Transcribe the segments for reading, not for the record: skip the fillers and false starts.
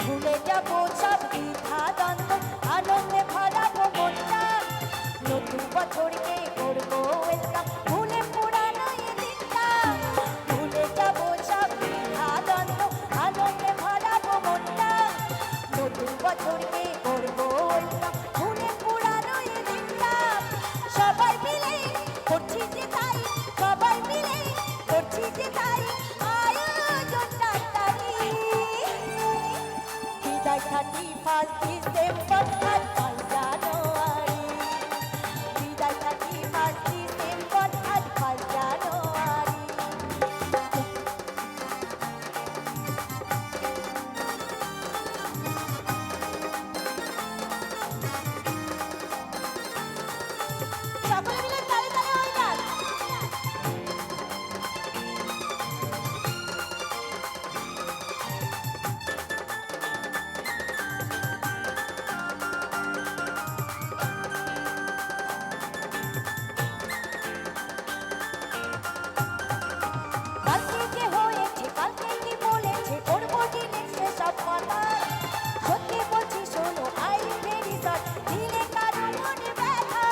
ভুলে যাব সব দ্বিধা দ্বন্দ্ব, আনন্দে ভরাবো মনটা। নতুন বছরকে করবো ওয়েলকাম, ভুলে পুরানো এই দিনটা। ভুলে যাব সব দ্বিধা দ্বন্দ্ব, আনন্দে ভরাবো মনটা। নতুন বছরকে করবো ওয়েলকাম, ভুলে পুরানো এই দিনটা। সবাই মিলে করছি যে তাই, সবাই মিলে করছি যে তাই, আয়োজনটা তাই। বিদায় 31 ডিসেম্বর আর 5 জানুয়ারি, বিদায় 31 ডিসেম্বর আর 5 জানুয়ারি। সকলে মিলে তালে তালে হয়ে যাক। কালকে যে হয়েছে, কালকে কি বলেছে, করবো দিনে সেসব কথা। সত্যি বলছি শোনো, আই এম ভেরি সরি, দিলে কারো মনে ব্যথা।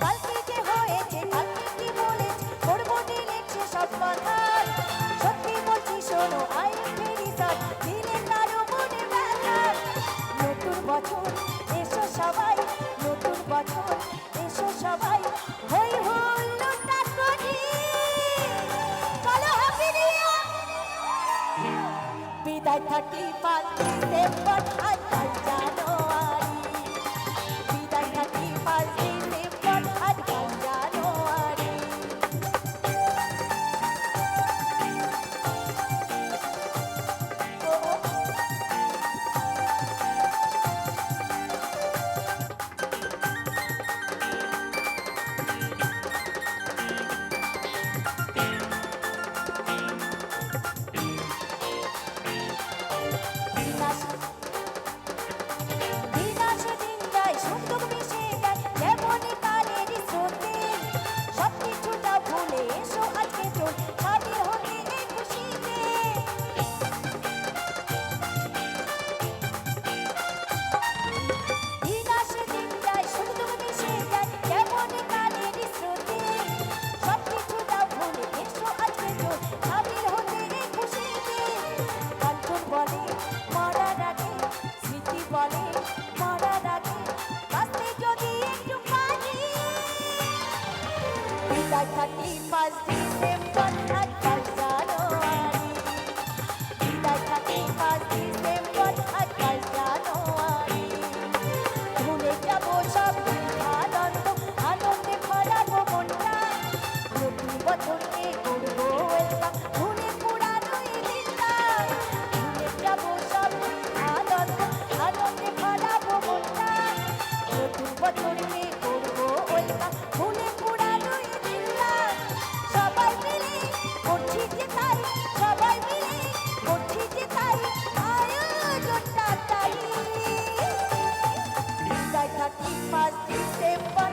কালকে যে হয়েছে, কালকে কি বলেছে, করবো দিনে সেসব কথা। সত্যি বলছি শোনো, আই এম ভেরি সরি, দিলে কারো মনে ব্যথা। নতুন বছর এসো সবাই, নতুন বছর এসো সবাই, হই হুল্লোড়টা করি। চলো হ্যাপি নিউ ইয়ার। বিদায় 31 ডিসেম্বর আর 5 জানুয়ারি, বিদায় 31 ডিসেম্বর আর 5 জানুয়ারি। দিনাশে দিন যায়, সুন্দর মিশে যায়, যেমনই কালেরই স্রোতে। সবকিছুটা ভুলে এসো আজকে চল, সামিল হতে এই খুশিতে। দিনাশে দিন যায়, সুন্দর মিশে যায়, যেমনই কালেরই স্রোতে। সবকিছুটা ভুলে এসো আজকে চল, সামিল হতে এই খুশিতে। কাঞ্চন বলে মরার আগে, স্মৃতি বলে মরার আগে, বাঁচতে যদি একটু পারি। বিদায় 31 ডিসেম্বর আর 5 জানুয়ারি, বিদায় 31 ডিসেম্বর আর 5 জানুয়ারি। ভুলে যাব সব দ্বিধা দ্বন্দ্ব, আনন্দে ভরাবো মনটা। নতুন বছরকে করবো ওয়েলকাম, ভুলে পুরানো এই দিনটা। ভুলে যাব সব দ্বিধা দ্বন্দ্ব, আনন্দে ভরাবো মনটা। নতুন বছরকে করবো ওয়েলকাম, ভুলে পুরানো এই দিনটা। সবাই মিলে করছি যে তাই, সবাই মিলে করছি যে তাই, আয়োজনটা তাই। বিদায় 31 ডিসেম্বর